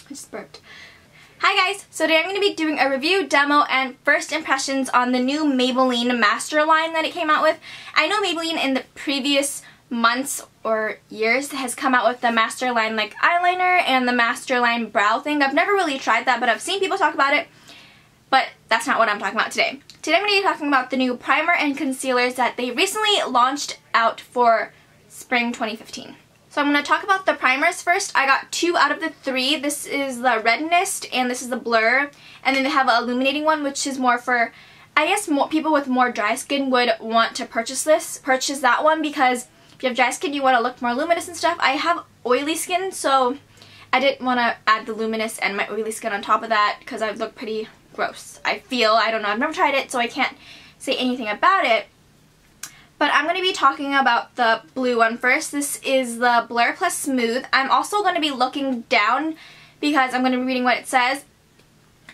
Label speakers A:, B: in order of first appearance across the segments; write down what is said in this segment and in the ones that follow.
A: I just burped. Hi guys, so today I'm going to be doing a review, demo, and first impressions on the new Maybelline Master line that it came out with. I know Maybelline in the previous months or years has come out with the Master line like eyeliner and the Master line brow thing. I've never really tried that, but I've seen people talk about it, but that's not what I'm talking about today. Today I'm going to be talking about the new primer and concealers that they recently launched out for spring 2015. So I'm going to talk about the primers first. I got 2 out of the 3. This is the Redness and this is the Blur. And then they have an illuminating one, which is more for, I guess, more people with more dry skin would want to purchase that one, because if you have dry skin, you want to look more luminous and stuff. I have oily skin, so I didn't want to add the luminous and my oily skin on top of that because I would look pretty gross. I don't know, I've never tried it, so I can't say anything about it. But I'm going to be talking about the blue one first. This is the Blur Plus Smooth. I'm also going to be looking down because I'm going to be reading what it says.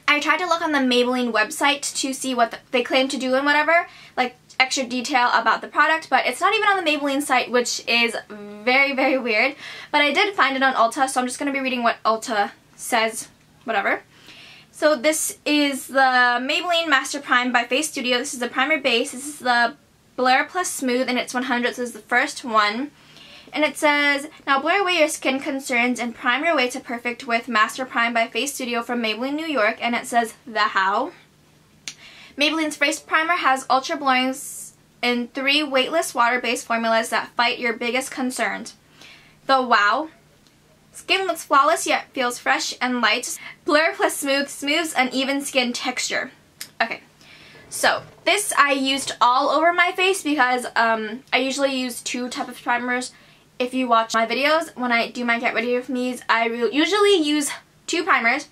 A: I tried to look on the Maybelline website to see what they claim to do and whatever, like extra detail about the product, but it's not even on the Maybelline site, which is very, very weird. But I did find it on Ulta, so I'm just going to be reading what Ulta says, whatever. So this is the Maybelline Master Prime by FACESTUDIO. This is the primer base. This is the Blur Plus Smooth, and it's 100. This is the first one. And it says, now blur away your skin concerns and prime your way to perfect with Master Prime by FACESTUDIO from Maybelline, New York. And it says, the how. Maybelline's face primer has ultra blurring in 3 weightless water-based formulas that fight your biggest concerns. The wow. Skin looks flawless yet feels fresh and light. Blur Plus Smooth smooths uneven skin texture. Okay. So, this I used all over my face because I usually use 2 types of primers. If you watch my videos, when I do my get ready with me's, I usually use 2 primers.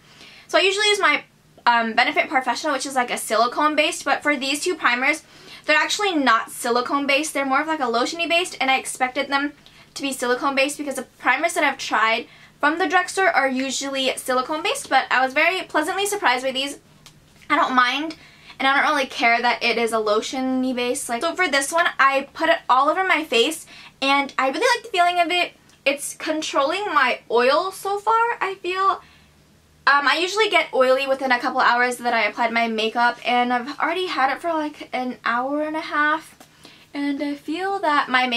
A: So I usually use my Benefit Professional, which is like a silicone based, but for these 2 primers, they're actually not silicone based. They're more of like a lotiony based, and I expected them to be silicone based because the primers that I've tried from the drugstore are usually silicone based, but I was very pleasantly surprised by these. I don't mind. And I don't really care that it is a lotion-y base. So for this one, I put it all over my face, and I really like the feeling of it. It's controlling my oil so far, I feel. I usually get oily within a couple hours that I applied my makeup, and I've already had it for like an hour and a half. And I feel that my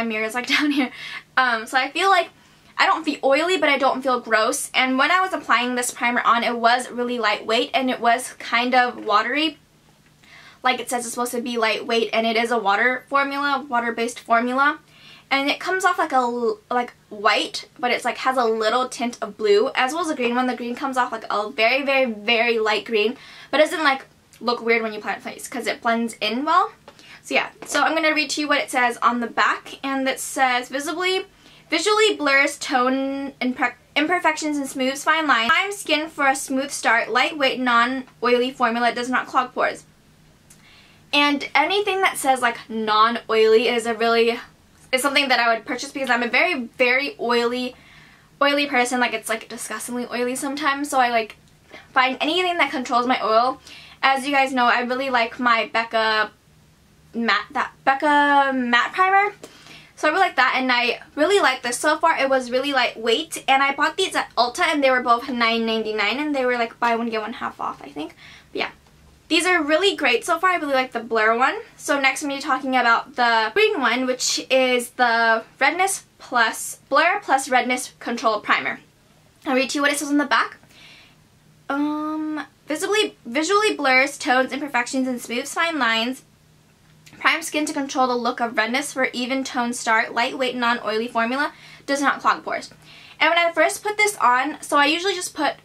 A: mirror is like down here. So I feel like I don't feel oily, but I don't feel gross. And when I was applying this primer on, it was really lightweight and it was kind of watery. Like it says it's supposed to be lightweight, and it is a water-based formula. And it comes off like white, but it's like has a little tint of blue, as well as the green one. The green comes off like a very, very, very light green, but it doesn't like look weird when you apply it on your face because it blends in well. So yeah, so I'm going to read to you what it says on the back, and it says visually blurs tone imperfections and smooths fine lines. Prime skin for a smooth start. Lightweight, non-oily formula does not clog pores. And anything that says like non-oily is something that I would purchase because I'm a very, very oily person. Like it's like disgustingly oily sometimes. So I like find anything that controls my oil. As you guys know, I really like my Becca matte primer. So I really like that, and I really like this. So far it was really lightweight, and I bought these at Ulta, and they were both $9.99, and they were like buy one get one half off, I think. But yeah, these are really great so far. I really like the Blur one. So next I'm going to be talking about the green one, which is the Redness Plus Blur Plus Redness Control Primer. I'll read to you what it says on the back. Visually blurs tones, imperfections, and smooths fine lines. Prime skin to control the look of redness for even tone start. Lightweight, non-oily formula. Does not clog pores. And when I first put this on, so I usually just put,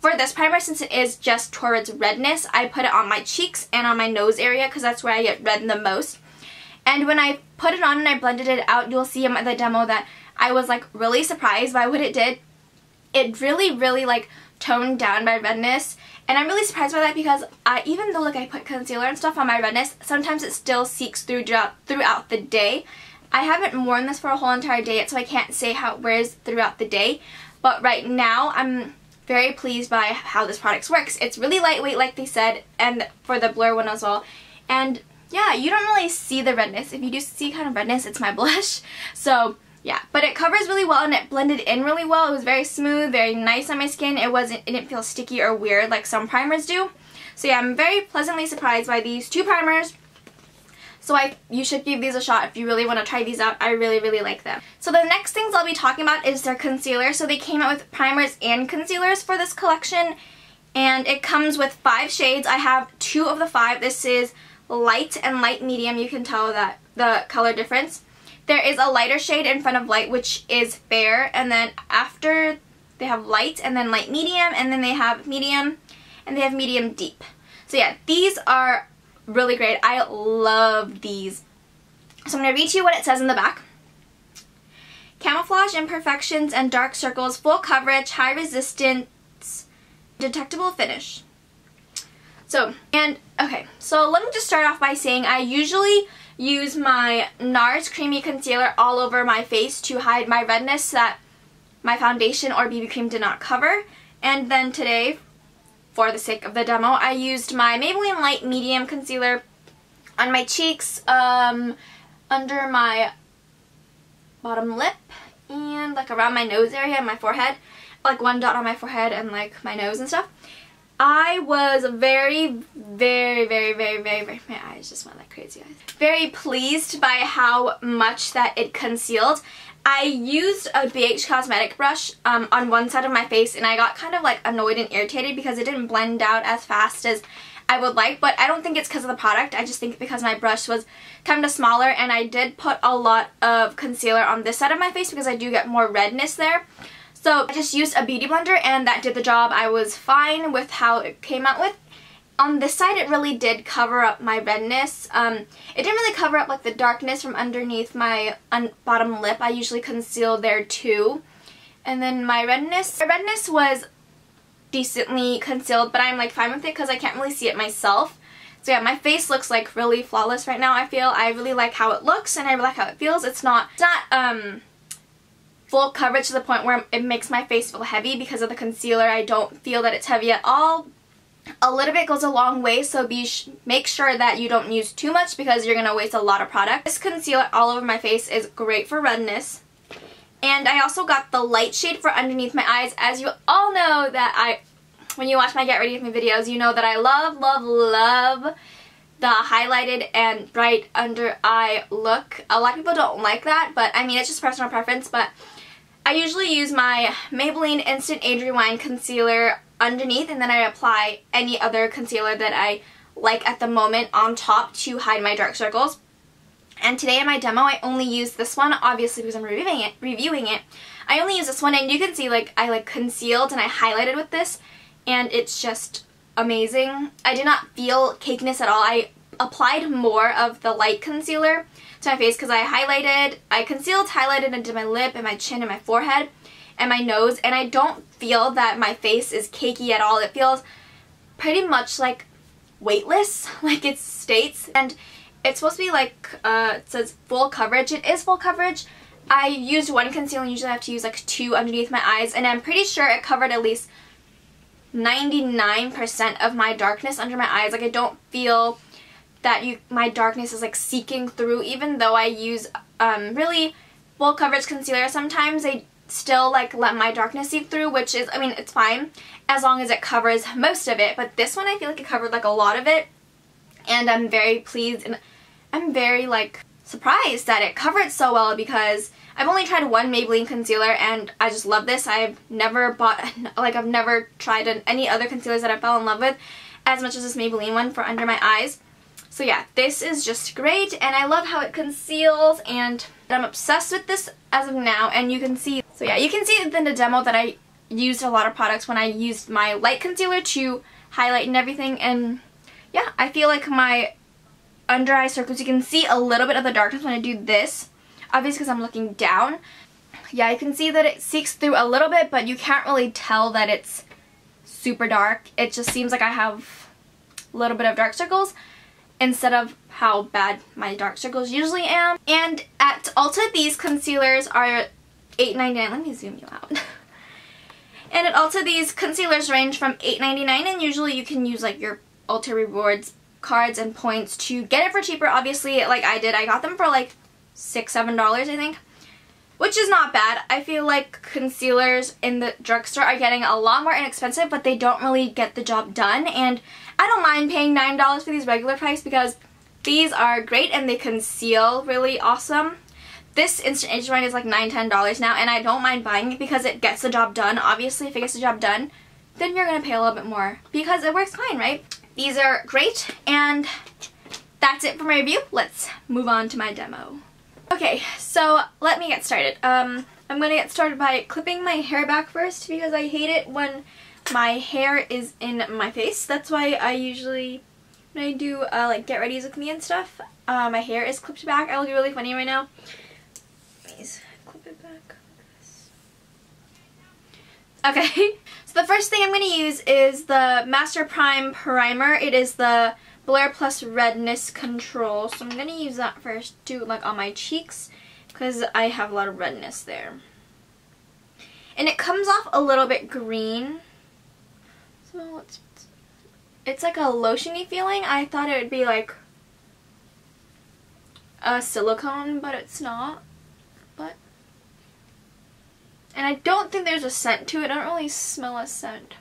A: for this primer, since it is just towards redness, I put it on my cheeks and on my nose area because that's where I get red the most. And when I put it on and I blended it out, you'll see in the demo that I was like really surprised by what it did. It really, really like toned down my redness. And I'm really surprised by that because even though like I put concealer and stuff on my redness, sometimes it still seeks throughout the day. I haven't worn this for a whole entire day yet, so I can't say how it wears throughout the day. But right now, I'm very pleased by how this product works. It's really lightweight, like they said, and for the Blur one as well. And yeah, you don't really see the redness. If you do see kind of redness, it's my blush. So yeah, but it covers really well and it blended in really well. It was very smooth, very nice on my skin. It didn't feel sticky or weird like some primers do. So yeah, I'm very pleasantly surprised by these two primers. So you should give these a shot if you really want to try these out. I really, really like them. So the next things I'll be talking about is their concealer. So they came out with primers and concealers for this collection. And it comes with 5 shades. I have 2 of the 5. This is light and light medium. You can tell that the color difference. There is a lighter shade in front of light, which is fair. And then after, they have light and then light medium. And then they have medium and they have medium deep. So yeah, these are really great. I love these. So I'm going to read to you what it says in the back. Camouflage imperfections and dark circles, full coverage, high resistance, detectable finish. So let me just start off by saying I usually use my NARS Creamy Concealer all over my face to hide my redness that my foundation or BB cream did not cover. And then today, for the sake of the demo, I used my Maybelline Light Medium Concealer on my cheeks, under my bottom lip, and like around my nose area and my forehead. Like one dot on my forehead and like my nose and stuff. I was very, my eyes just went like crazy. Very pleased by how much that it concealed. I used a BH Cosmetic brush on one side of my face and I got kind of like annoyed and irritated because it didn't blend out as fast as I would like, but I don't think it's because of the product. I just think because my brush was kind of smaller and I did put a lot of concealer on this side of my face because I do get more redness there. So I just used a beauty blender and that did the job. I was fine with how it came out with. On this side it really did cover up my redness. It didn't really cover up like the darkness from underneath my bottom lip. I usually conceal there too. And then my redness was decently concealed, but I'm like fine with it because I can't really see it myself. So yeah, my face looks like really flawless right now. I really like how it looks and I like how it feels. It's not full coverage to the point where it makes my face feel heavy because of the concealer. I don't feel that it's heavy at all. A little bit goes a long way, so make sure that you don't use too much because you're going to waste a lot of product. This concealer all over my face is great for redness. And I also got the light shade for underneath my eyes. As you all know that when you watch my Get Ready With Me videos, you know that I love, love, love the highlighted and bright under eye look. A lot of people don't like that, but I mean, it's just personal preference. But I usually use my Maybelline Instant Age Rewind Concealer underneath, and then I apply any other concealer that I like at the moment on top to hide my dark circles. And today in my demo I only used this one, obviously because I'm reviewing it. I only use this one, and you can see like I concealed and I highlighted with this, and it's just amazing. I did not feel cakiness at all. I applied more of the light concealer to my face because I concealed, highlighted into my lip and my chin and my forehead and my nose, and I don't feel that my face is cakey at all. It feels pretty much like weightless, like it states, and it's supposed to be like, it says full coverage. It is full coverage. I used one concealer and usually I have to use like 2 underneath my eyes, and I'm pretty sure it covered at least 99% of my darkness under my eyes. Like I don't feel that my darkness is like seeking through, even though I use really full coverage concealer. Sometimes I still like let my darkness seep through, which is, I mean, it's fine as long as it covers most of it, but this one I feel like it covered like a lot of it, and I'm very pleased and I'm very like surprised that it covered so well because I've only tried one Maybelline concealer and I just love this. I've never tried any other concealers that I fell in love with as much as this Maybelline one for under my eyes. So yeah, this is just great and I love how it conceals, and I'm obsessed with this as of now, and you can see. So yeah, you can see in the demo that I used a lot of products when I used my light concealer to highlight and everything, and yeah, I feel like my under eye circles, you can see a little bit of the darkness when I do this, obviously because I'm looking down. Yeah, you can see that it seeks through a little bit, but you can't really tell that it's super dark. It just seems like I have a little bit of dark circles instead of how bad my dark circles usually am. And at Ulta, these concealers are $8.99. Let me zoom you out. And at Ulta, these concealers range from $8.99, and usually you can use like your Ulta Rewards cards and points to get it for cheaper. Obviously, like I did, I got them for like $6-7, I think. which is not bad. I feel like concealers in the drugstore are getting a lot more inexpensive, but they don't really get the job done, and I don't mind paying $9 for these regular price because these are great and they conceal really awesome. This Instant Age Rewind is like $9–10 now, and I don't mind buying it because it gets the job done. Obviously, if it gets the job done, then you're going to pay a little bit more because it works fine, right? These are great, and that's it for my review. Let's move on to my demo. Okay, so let me get started. I'm going to get started by clipping my hair back first because I hate it when my hair is in my face. That's why I usually, when I do like get readies with me and stuff, my hair is clipped back. I look really funny right now. Please clip it back like this. Okay, so the first thing I'm going to use is the Master Prime Primer. It is the Blur Plus Redness Control. So I'm going to use that first to like on my cheeks because I have a lot of redness there. And it comes off a little bit green. So it's like a lotiony feeling. I thought it would be like a silicone, but it's not. And I don't think there's a scent to it. I don't really smell a scent.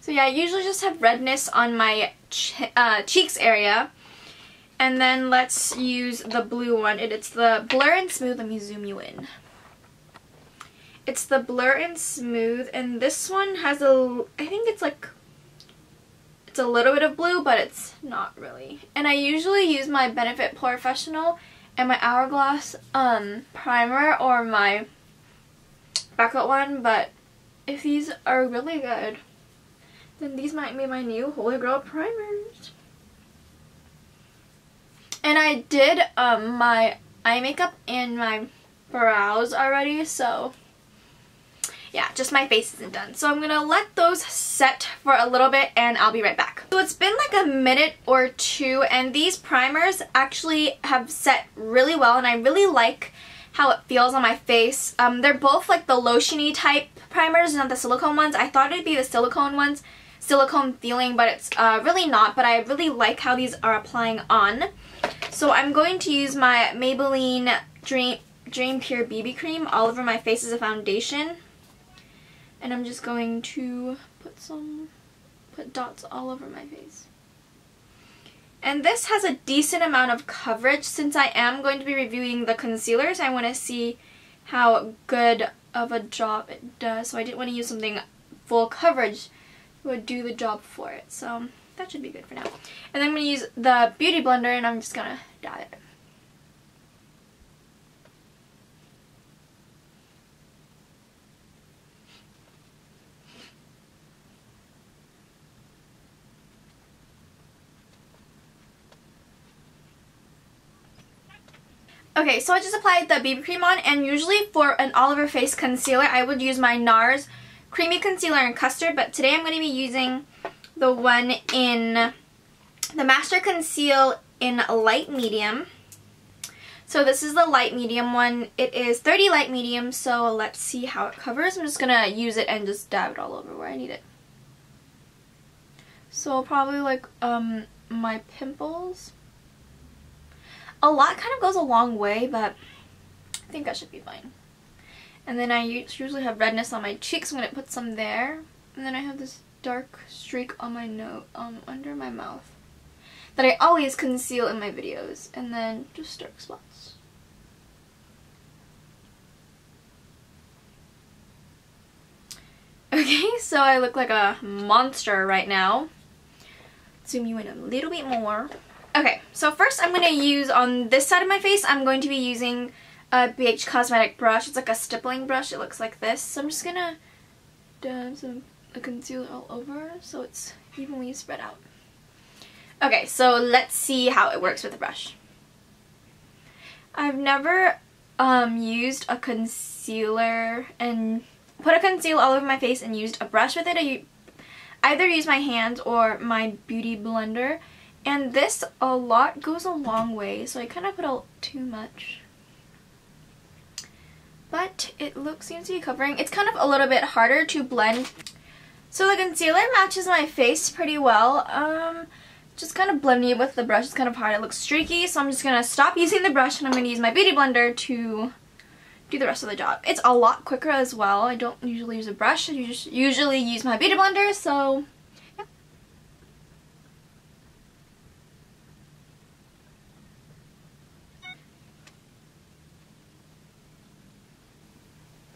A: So yeah, I usually just have redness on my cheeks area. And then let's use the blue one. It's the Blur and Smooth. Let me zoom you in. It's the Blur and Smooth, and this one has a, I think it's like, it's a little bit of blue, but it's not really. And I usually use my Benefit Professional and my Hourglass primer or my backup one, but if these are really good, then these might be my new Holy Grail primers. And I did my eye makeup and my brows already, so yeah, just my face isn't done. So I'm gonna let those set for a little bit and I'll be right back. So it's been like a minute or two, and these primers actually have set really well, and I really like how it feels on my face. They're both like the lotiony type primers, not the silicone ones. I thought it'd be the silicone ones, silicone feeling, but it's really not. But I really like how these are applying on. So I'm going to use my Maybelline Dream Pure BB Cream all over my face as a foundation. And I'm just going to put dots all over my face. And this has a decent amount of coverage. Since I am going to be reviewing the concealers, I want to see how good of a job it does. So I didn't want to use something full coverage that would do the job for it. So that should be good for now. And then I'm going to use the Beauty Blender, and I'm just going to dab it. Okay, so I just applied the BB cream on, and usually for an all over face concealer I would use my NARS Creamy Concealer in Custard, but today I'm going to be using the one in the Master Conceal in Light Medium. So this is the light medium one. It is 30 light medium, so let's see how it covers. I'm just going to use it and just dab it all over where I need it. So probably like my pimples. A lot kind of goes a long way, but I think I should be fine. And then I usually have redness on my cheeks. I'm going to put some there. And then I have this dark streak on my nose, under my mouth, that I always conceal in my videos. And then just dark spots. Okay, so I look like a monster right now. Zoom you in a little bit more. Okay, so first I'm going to use, on this side of my face, I'm going to be using a BH Cosmetic brush. It's like a stippling brush. It looks like this. So I'm just going to dab some concealer all over so it's evenly spread out. Okay, so let's see how it works with the brush. I've never used a concealer and put a concealer all over my face and used a brush with it. I either use my hands or my beauty blender. And this a lot goes a long way, so I kind of put too much. But it seems to be covering. It's kind of a little bit harder to blend. So the concealer matches my face pretty well. just kind of blending it with the brush is kind of hard. It looks streaky, so I'm just going to stop using the brush and I'm going to use my beauty blender to do the rest of the job. It's a lot quicker as well. I don't usually use a brush. I usually use my beauty blender, so yeah.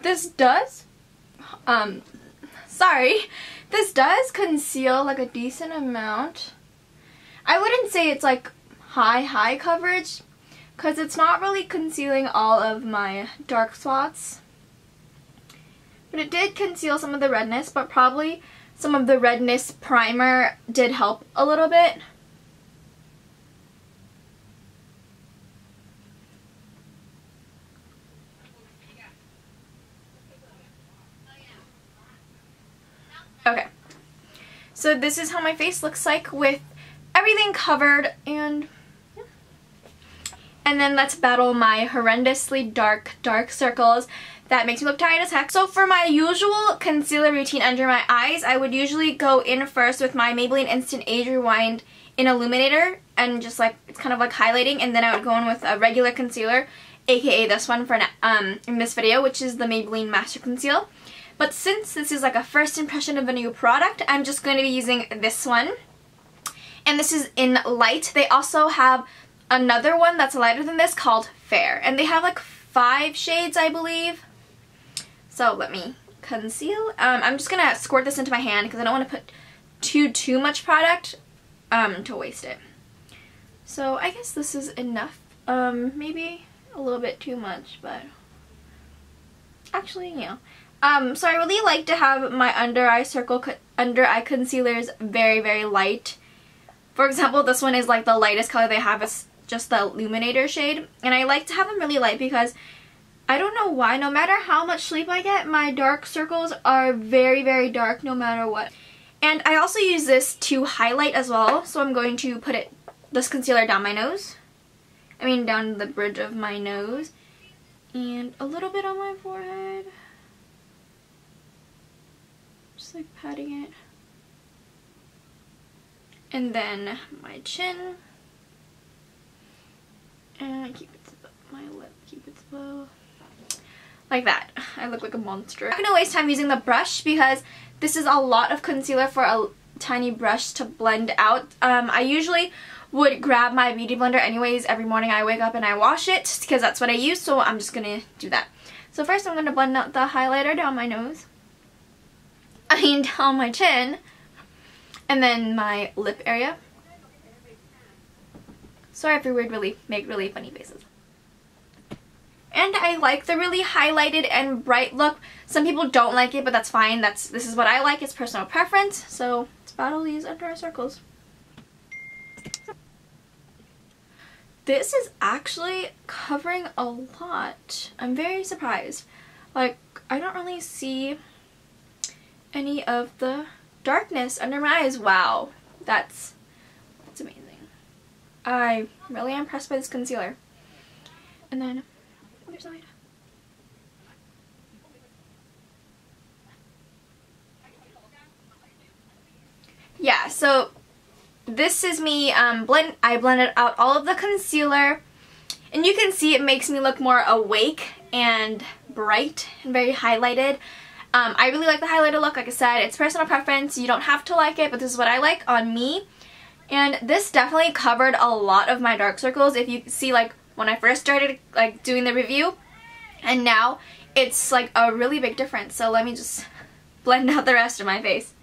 A: This does conceal like a decent amount. I wouldn't say it's like high coverage because it's not really concealing all of my dark spots. But it did conceal some of the redness, but probably some of the redness primer did help a little bit. Okay, so this is how my face looks like with everything covered, and yeah. And then let's battle my horrendously dark circles that makes me look tired as heck. So for my usual concealer routine under my eyes, I would usually go in first with my Maybelline Instant Age Rewind in Illuminator and just like, it's kind of like highlighting, and then I would go in with a regular concealer, aka this one for in this video, which is the Maybelline Master Conceal. But since this is like a first impression of a new product, I'm just going to be using this one. And this is in light. They also have another one that's lighter than this called Fair. And they have like 5 shades, I believe. So let me conceal. I'm just going to squirt this into my hand because I don't want to put too much product to waste it. So I guess this is enough. Maybe a little bit too much, but actually, yeah. So I really like to have my under eye concealers very light. For example, this one is like the lightest color they have, is just the Illuminator shade. And I like to have them really light because I don't know why, no matter how much sleep I get, my dark circles are very dark no matter what. And I also use this to highlight as well. So I'm going to put this concealer down my nose. I mean down the bridge of my nose. And a little bit on my forehead. Just like patting it. And then my chin. And keep it my lip, keep it low. Like that. I look like a monster. I'm not gonna waste time using the brush because this is a lot of concealer for a tiny brush to blend out. I usually would grab my beauty blender anyways every morning I wake up and I wash it because that's what I use, so I'm just gonna do that. So first I'm gonna blend out the highlighter down my nose. Down my chin, and then my lip area. Sorry if we make really funny faces. And I like the really highlighted and bright look. Some people don't like it, but that's fine. This is what I like. It's personal preference. So let's battle these under eye circles. This is actually covering a lot. I'm very surprised. Like, I don't really see any of the darkness under my eyes. Wow, that's amazing. I'm really impressed by this concealer. And then other side. Yeah, so this is me I blended out all of the concealer, and you can see it makes me look more awake and bright and very highlighted. I really like the highlighter look. Like I said, it's personal preference. You don't have to like it, but this is what I like on me. And this definitely covered a lot of my dark circles. If you see, like, when I first started like doing the review, and now it's like a really big difference. So let me just blend out the rest of my face.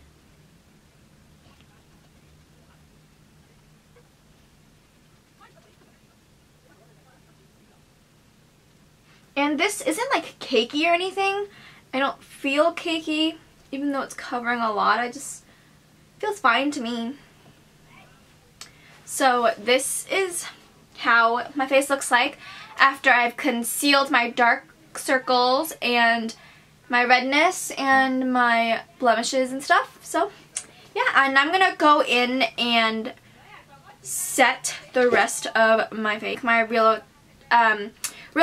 A: And this isn't like cakey or anything. I don't feel cakey, even though it's covering a lot. It just feels fine to me. So this is how my face looks like after I've concealed my dark circles and my redness and my blemishes and stuff. So yeah, and I'm gonna go in and set the rest of my face. My Real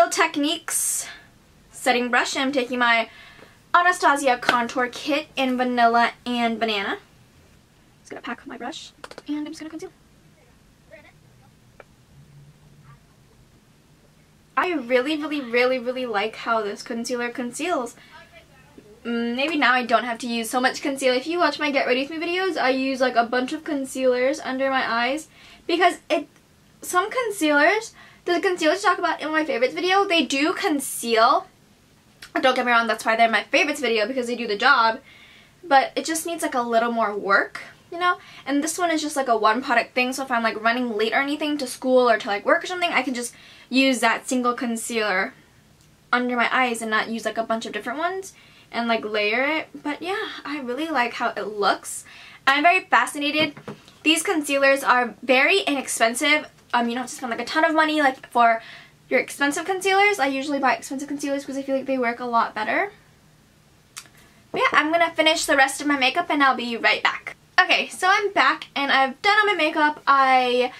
A: Techniques setting brush, and I'm taking my Anastasia Contour Kit in Vanilla and Banana. I'm just gonna pack my brush and I'm just gonna conceal. I really like how this concealer conceals. Maybe now I don't have to use so much concealer. If you watch my Get Ready With Me videos, I use like a bunch of concealers under my eyes because some concealers, the concealers I talk about in my favorites video, they do conceal. Don't get me wrong, that's why they're my favorites video, because they do the job, but it just needs like a little more work, you know? And this one is just like a one product thing, so if I'm like running late or anything to school or to like work or something, I can just use that single concealer under my eyes and not use like a bunch of different ones and like layer it. But yeah, I really like how it looks. I'm very fascinated. These concealers are very inexpensive. You don't have to spend like a ton of money like for your expensive concealers. I usually buy expensive concealers because I feel like they work a lot better. But yeah, I'm gonna finish the rest of my makeup and I'll be right back. Okay, so I'm back and I've done all my makeup. I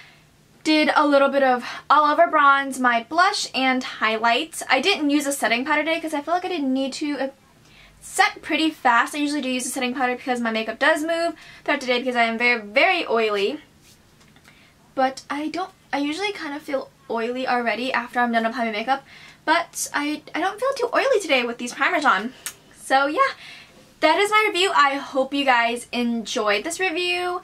A: did a little bit of all over bronze, my blush, and highlights. I didn't use a setting powder today because I feel like I didn't need to. It set pretty fast. I usually do use a setting powder because my makeup does move throughout the day because I am very oily. But I usually kind of feel oily already after I'm done applying my makeup. But I don't feel too oily today with these primers on. So yeah, that is my review. I hope you guys enjoyed this review.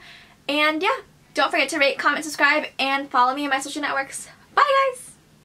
A: And yeah, don't forget to rate, comment, subscribe, and follow me on my social networks. Bye guys!